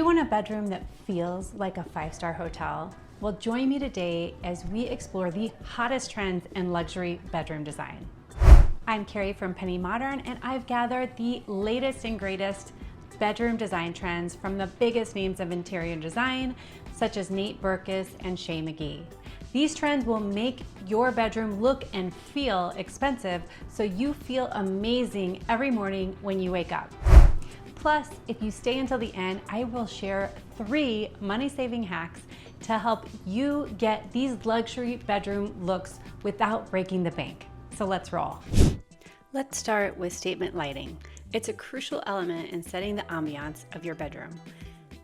you want a bedroom that feels like a five-star hotel? Well, join me today as we explore the hottest trends in luxury bedroom design. I'm Carrie from Penny Modern, and I've gathered the latest and greatest bedroom design trends from the biggest names of interior design, such as Nate Berkus and Shay McGee. These trends will make your bedroom look and feel expensive, so you feel amazing every morning when you wake up. Plus, if you stay until the end, I will share 3 money-saving hacks to help you get these luxury bedroom looks without breaking the bank. So let's roll. Let's start with statement lighting. It's a crucial element in setting the ambiance of your bedroom.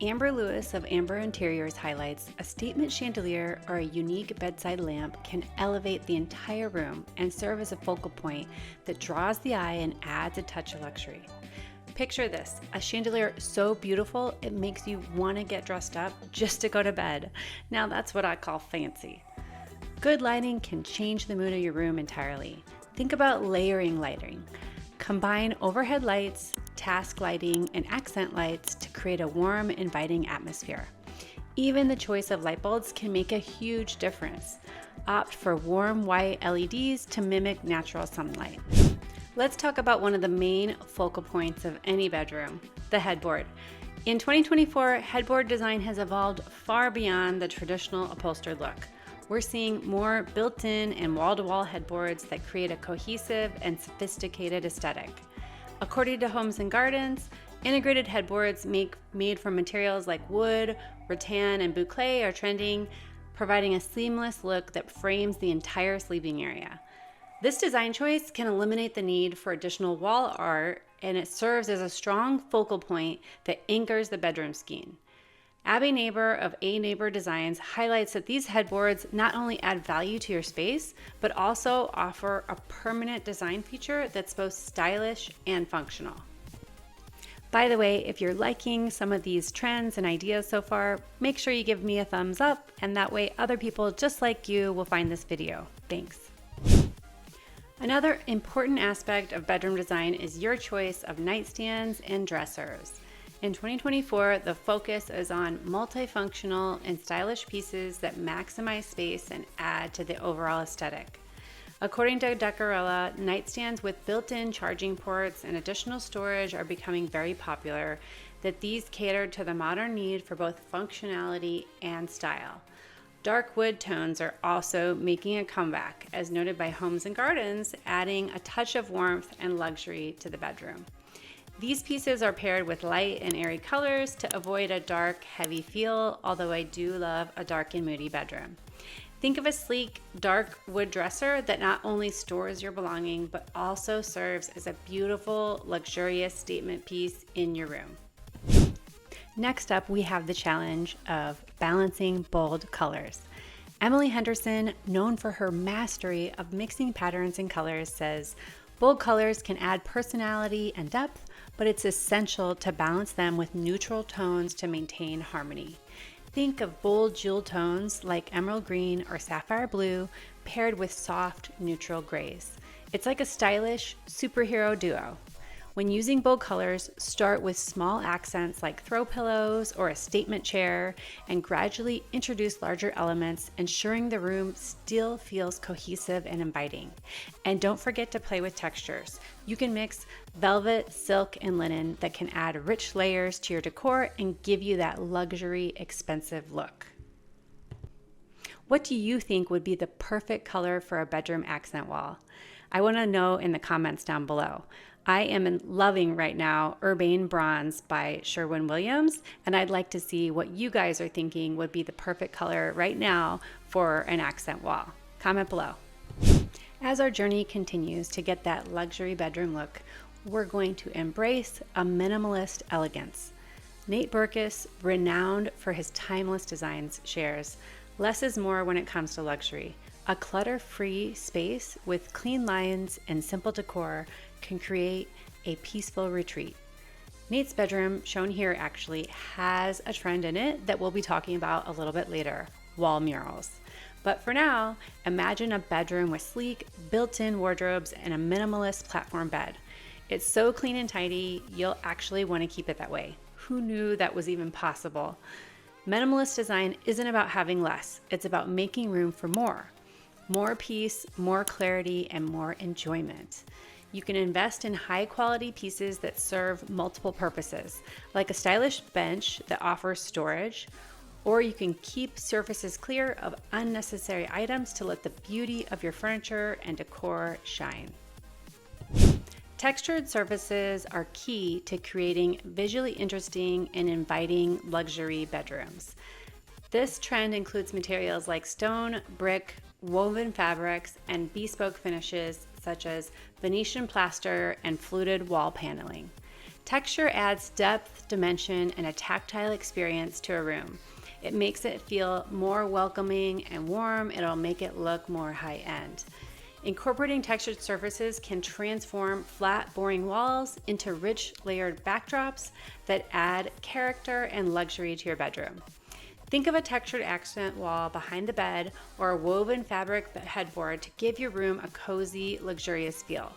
Amber Lewis of Amber Interiors highlights a statement chandelier or a unique bedside lamp can elevate the entire room and serve as a focal point that draws the eye and adds a touch of luxury. Picture this, a chandelier so beautiful it makes you want to get dressed up just to go to bed. Now that's what I call fancy. Good lighting can change the mood of your room entirely. Think about layering lighting. Combine overhead lights, task lighting, and accent lights to create a warm, inviting atmosphere. Even the choice of light bulbs can make a huge difference. Opt for warm white LEDs to mimic natural sunlight. Let's talk about one of the main focal points of any bedroom, the headboard. In 2024, headboard design has evolved far beyond the traditional upholstered look. We're seeing more built-in and wall-to-wall headboards that create a cohesive and sophisticated aesthetic. According to Homes & Gardens, integrated headboards made from materials like wood, rattan, and boucle are trending, providing a seamless look that frames the entire sleeping area. This design choice can eliminate the need for additional wall art, and it serves as a strong focal point that anchors the bedroom scheme. Abby Neighbor of A Neighbor Designs highlights that these headboards not only add value to your space, but also offer a permanent design feature that's both stylish and functional. By the way, if you're liking some of these trends and ideas so far, make sure you give me a thumbs up, and that way other people just like you will find this video. Thanks. Another important aspect of bedroom design is your choice of nightstands and dressers. In 2024, the focus is on multifunctional and stylish pieces that maximize space and add to the overall aesthetic. According to Decor, nightstands with built-in charging ports and additional storage are becoming very popular, that these cater to the modern need for both functionality and style. Dark wood tones are also making a comeback, as noted by Homes & Gardens, adding a touch of warmth and luxury to the bedroom. These pieces are paired with light and airy colors to avoid a dark, heavy feel, although I do love a dark and moody bedroom. Think of a sleek, dark wood dresser that not only stores your belongings, but also serves as a beautiful, luxurious statement piece in your room. Next up, we have the challenge of balancing bold colors. Emily Henderson, known for her mastery of mixing patterns and colors, says, bold colors can add personality and depth, but it's essential to balance them with neutral tones to maintain harmony. Think of bold jewel tones like emerald green or sapphire blue paired with soft, neutral grays. It's like a stylish superhero duo. When using bold colors, start with small accents like throw pillows or a statement chair and gradually introduce larger elements, ensuring the room still feels cohesive and inviting. And don't forget to play with textures. You can mix velvet, silk, and linen that can add rich layers to your decor and give you that luxury, expensive look. What do you think would be the perfect color for a bedroom accent wall? I want to know in the comments down below. I am loving right now Urbane Bronze by Sherwin-Williams, and I'd like to see what you guys are thinking would be the perfect color right now for an accent wall. Comment below. As our journey continues to get that luxury bedroom look, we're going to embrace a minimalist elegance. Nate Berkus, renowned for his timeless designs, shares, less is more when it comes to luxury. A clutter-free space with clean lines and simple decor can create a peaceful retreat. Nate's bedroom, shown here, actually has a trend in it that we'll be talking about a little bit later, wall murals. But for now, imagine a bedroom with sleek, built-in wardrobes and a minimalist platform bed. It's so clean and tidy, you'll actually want to keep it that way. Who knew that was even possible? Minimalist design isn't about having less. It's about making room for more. More peace, more clarity, and more enjoyment. You can invest in high-quality pieces that serve multiple purposes, like a stylish bench that offers storage, or you can keep surfaces clear of unnecessary items to let the beauty of your furniture and decor shine. Textured surfaces are key to creating visually interesting and inviting luxury bedrooms. This trend includes materials like stone, brick, woven fabrics, and bespoke finishes such as Venetian plaster and fluted wall paneling. Texture adds depth, dimension, and a tactile experience to a room. It makes it feel more welcoming and warm. It'll make it look more high-end. Incorporating textured surfaces can transform flat, boring walls into rich, layered backdrops that add character and luxury to your bedroom. Think of a textured accent wall behind the bed or a woven fabric headboard to give your room a cozy, luxurious feel.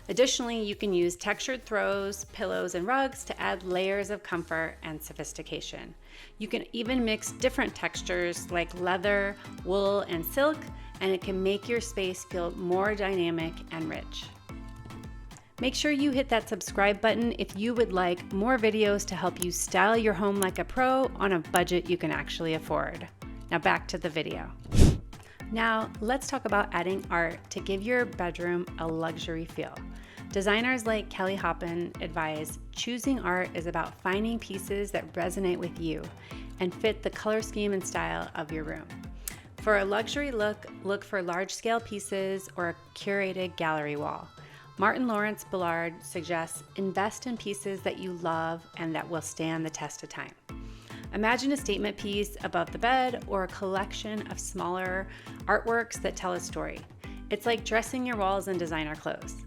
Additionally, you can use textured throws, pillows, and rugs to add layers of comfort and sophistication. You can even mix different textures like leather, wool, and silk, and it can make your space feel more dynamic and rich. Make sure you hit that subscribe button if you would like more videos to help you style your home like a pro on a budget you can actually afford. Now back to the video. Now let's talk about adding art to give your bedroom a luxury feel. Designers like Kelly Hoppen advise choosing art is about finding pieces that resonate with you and fit the color scheme and style of your room. For a luxury look for large-scale pieces or a curated gallery wall. Martin Lawrence Bullard suggests invest in pieces that you love and that will stand the test of time. Imagine a statement piece above the bed or a collection of smaller artworks that tell a story. It's like dressing your walls in designer clothes.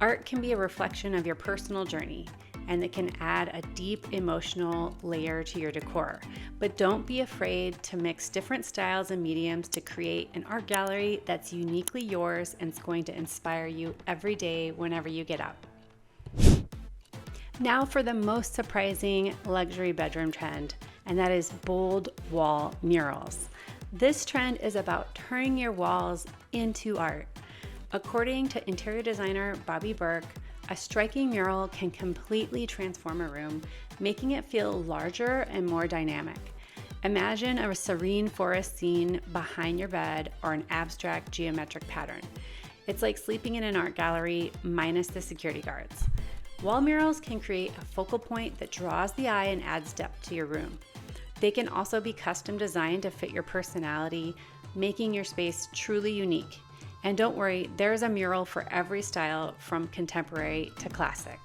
Art can be a reflection of your personal journey, and it can add a deep emotional layer to your decor. But don't be afraid to mix different styles and mediums to create an art gallery that's uniquely yours and is going to inspire you every day whenever you get up. Now for the most surprising luxury bedroom trend, and that is bold wall murals. This trend is about turning your walls into art. According to interior designer Bobby Burke, a striking mural can completely transform a room, making it feel larger and more dynamic. Imagine a serene forest scene behind your bed or an abstract geometric pattern. It's like sleeping in an art gallery minus the security guards. Wall murals can create a focal point that draws the eye and adds depth to your room. They can also be custom designed to fit your personality, making your space truly unique. And don't worry, there's a mural for every style from contemporary to classic.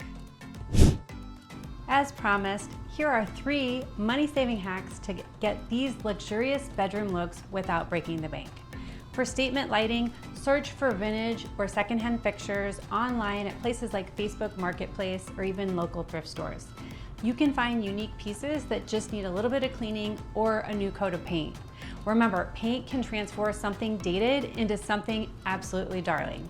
As promised, here are 3 money-saving hacks to get these luxurious bedroom looks without breaking the bank. For statement lighting, search for vintage or secondhand fixtures online at places like Facebook Marketplace or even local thrift stores. You can find unique pieces that just need a little bit of cleaning or a new coat of paint. Remember, paint can transform something dated into something absolutely darling.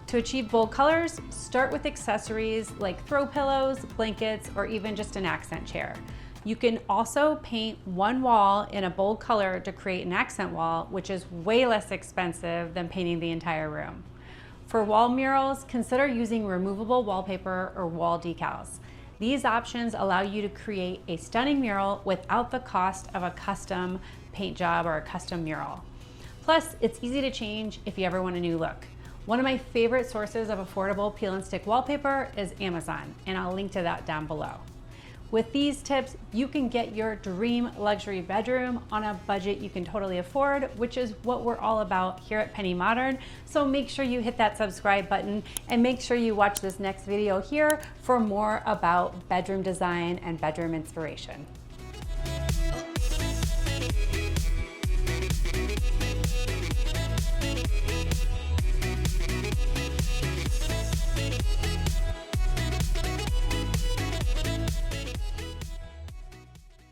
To achieve bold colors, start with accessories like throw pillows, blankets, or even just an accent chair. You can also paint one wall in a bold color to create an accent wall, which is way less expensive than painting the entire room. For wall murals, consider using removable wallpaper or wall decals. These options allow you to create a stunning mural without the cost of a custom paint job or a custom mural. Plus, it's easy to change if you ever want a new look. One of my favorite sources of affordable peel and stick wallpaper is Amazon, and I'll link to that down below. With these tips, you can get your dream luxury bedroom on a budget you can totally afford, which is what we're all about here at Penny Modern. So make sure you hit that subscribe button and make sure you watch this next video here for more about bedroom design and bedroom inspiration.